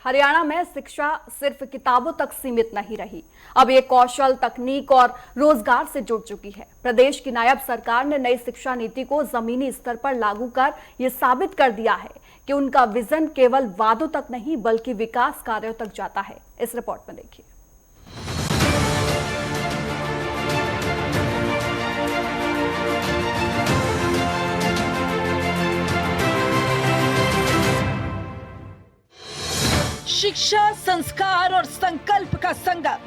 हरियाणा में शिक्षा सिर्फ किताबों तक सीमित नहीं रही। अब ये कौशल, तकनीक और रोजगार से जुड़ चुकी है। प्रदेश की नायब सरकार ने नई शिक्षा नीति को जमीनी स्तर पर लागू कर ये साबित कर दिया है कि उनका विजन केवल वादों तक नहीं बल्कि विकास कार्यों तक जाता है। इस रिपोर्ट में देखिए। शिक्षा, संस्कार और संकल्प का संगम।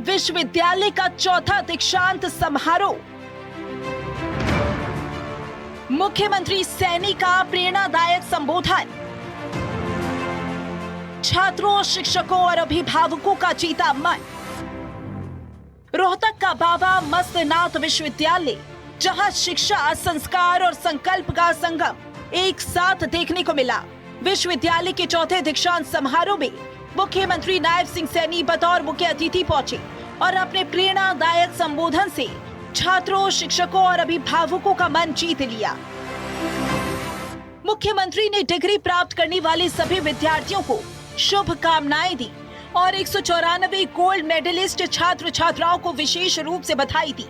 विश्वविद्यालय का चौथा दीक्षांत समारोह। मुख्यमंत्री सैनी का प्रेरणादायक संबोधन। छात्रों, शिक्षकों और अभिभावकों का जीता मन। रोहतक का बाबा मस्तनाथ विश्वविद्यालय, जहां शिक्षा, संस्कार और संकल्प का संगम एक साथ देखने को मिला। विश्वविद्यालय के चौथे दीक्षांत समारोह में मुख्यमंत्री नायब सिंह सैनी बतौर मुख्य अतिथि पहुंचे और अपने प्रेरणादायक संबोधन से छात्रों, शिक्षकों और अभिभावकों का मन जीत लिया। मुख्यमंत्री ने डिग्री प्राप्त करने वाले सभी विद्यार्थियों को शुभकामनाएं दी और 194 गोल्ड मेडलिस्ट छात्र छात्राओं को विशेष रूप से बधाई दी।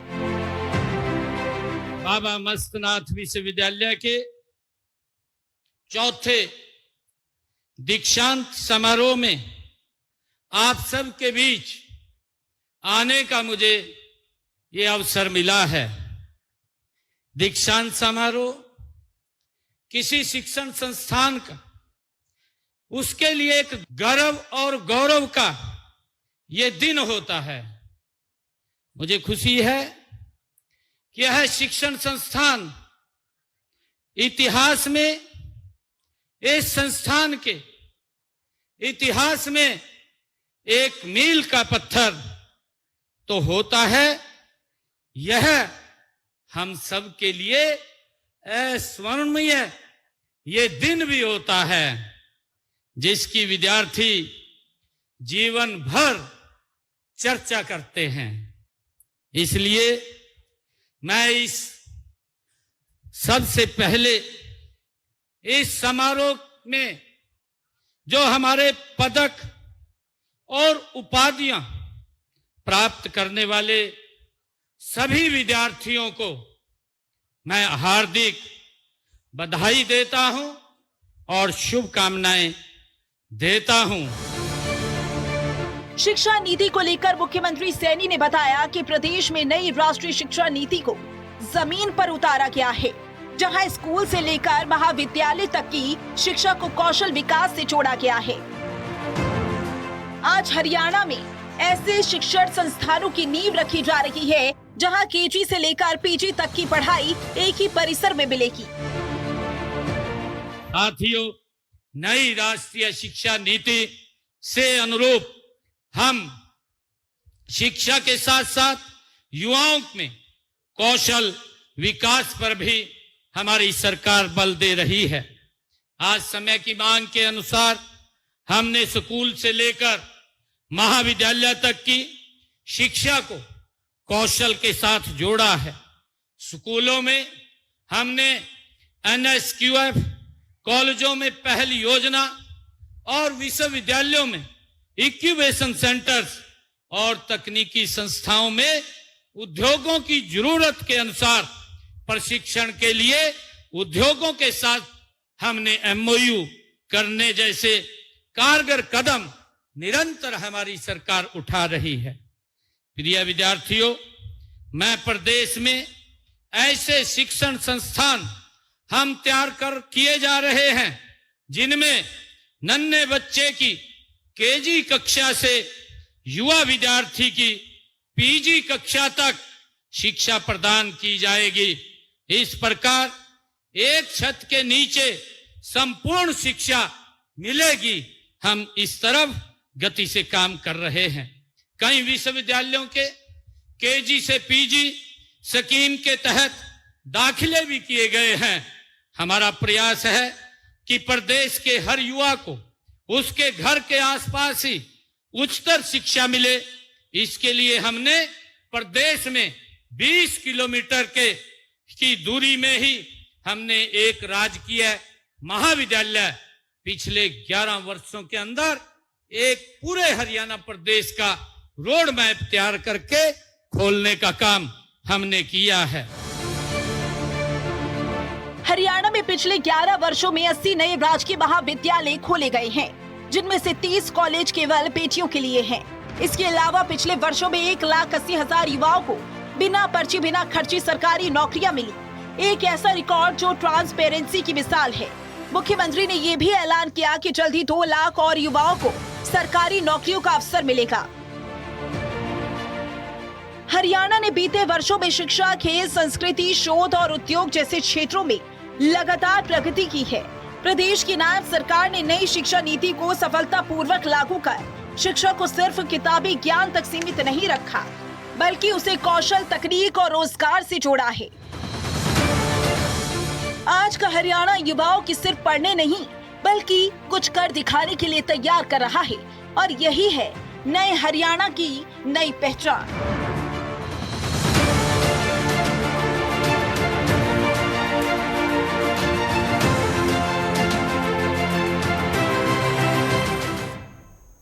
बाबा मस्तनाथ विश्वविद्यालय के चौथे दीक्षांत समारोह में आप सब के बीच आने का मुझे ये अवसर मिला है। दीक्षांत समारोह किसी शिक्षण संस्थान का, उसके लिए एक गर्व और गौरव का ये दिन होता है। मुझे खुशी है कि यह शिक्षण संस्थान इतिहास में, इस संस्थान के इतिहास में एक मील का पत्थर तो होता है। यह हम सब के लिए अस्मरणीय ये दिन भी होता है, जिसकी विद्यार्थी जीवन भर चर्चा करते हैं। इसलिए मैं इस सबसे पहले इस समारोह में जो हमारे पदक और उपाधियां प्राप्त करने वाले सभी विद्यार्थियों को मैं हार्दिक बधाई देता हूं और शुभकामनाएं देता हूं। शिक्षा नीति को लेकर मुख्यमंत्री सैनी ने बताया कि प्रदेश में नई राष्ट्रीय शिक्षा नीति को जमीन पर उतारा गया है, जहां स्कूल से लेकर महाविद्यालय तक की शिक्षा को कौशल विकास से जोड़ा गया है। आज हरियाणा में ऐसे शिक्षण संस्थानों की नींव रखी जा रही है, जहां केजी से लेकर पीजी तक की पढ़ाई एक ही परिसर में मिलेगी। साथियों, नई राष्ट्रीय शिक्षा नीति से अनुरूप हम शिक्षा के साथ साथ युवाओं में कौशल विकास पर भी हमारी सरकार बल दे रही है। आज समय की मांग के अनुसार हमने स्कूल से लेकर महाविद्यालय तक की शिक्षा को कौशल के साथ जोड़ा है। स्कूलों में हमने NSQF, कॉलेजों में पहल योजना और विश्वविद्यालयों में इंक्यूबेशन सेंटर्स और तकनीकी संस्थाओं में उद्योगों की जरूरत के अनुसार प्रशिक्षण के लिए उद्योगों के साथ हमने MOU करने जैसे कारगर कदम निरंतर हमारी सरकार उठा रही है। प्रिय विद्यार्थियों, मैं प्रदेश में ऐसे शिक्षण संस्थान हम तैयार कर किए जा रहे हैं, जिनमें नन्हे बच्चे की केजी कक्षा से युवा विद्यार्थी की पीजी कक्षा तक शिक्षा प्रदान की जाएगी। इस प्रकार एक छत के नीचे संपूर्ण शिक्षा मिलेगी। हम इस तरफ गति से काम कर रहे हैं। कई विश्वविद्यालयों के केजी से पीजी स्कीम के तहत दाखिले भी किए गए हैं। हमारा प्रयास है कि प्रदेश के हर युवा को उसके घर के आसपास ही उच्चतर शिक्षा मिले। इसके लिए हमने प्रदेश में 20 किलोमीटर की दूरी में ही हमने एक राजकीय महाविद्यालय पिछले 11 वर्षों के अंदर एक पूरे हरियाणा प्रदेश का रोड मैप तैयार करके खोलने का काम हमने किया है। हरियाणा में पिछले 11 वर्षों में 80 नए राजकीय महाविद्यालय खोले गए हैं, जिनमें से 30 कॉलेज केवल बेटियों के लिए हैं। इसके अलावा पिछले वर्षों में 1,80,000 युवाओं को बिना पर्ची बिना खर्ची सरकारी नौकरियां मिली। एक ऐसा रिकॉर्ड जो ट्रांसपेरेंसी की मिसाल है। मुख्यमंत्री ने ये भी ऐलान किया कि जल्द ही 2 लाख और युवाओं को सरकारी नौकरियों का अवसर मिलेगा। हरियाणा ने बीते वर्षों में शिक्षा, खेल, संस्कृति, शोध और उद्योग जैसे क्षेत्रों में लगातार प्रगति की है। प्रदेश की नायब सरकार ने नई शिक्षा नीति को सफलतापूर्वक लागू कर शिक्षा को सिर्फ किताबी ज्ञान तक सीमित नहीं रखा, बल्कि उसे कौशल, तकनीक और रोजगार से जोड़ा है। आज का हरियाणा युवाओं की सिर्फ पढ़ने नहीं, बल्कि कुछ कर दिखाने के लिए तैयार कर रहा है, और यही है नए हरियाणा की नई पहचान।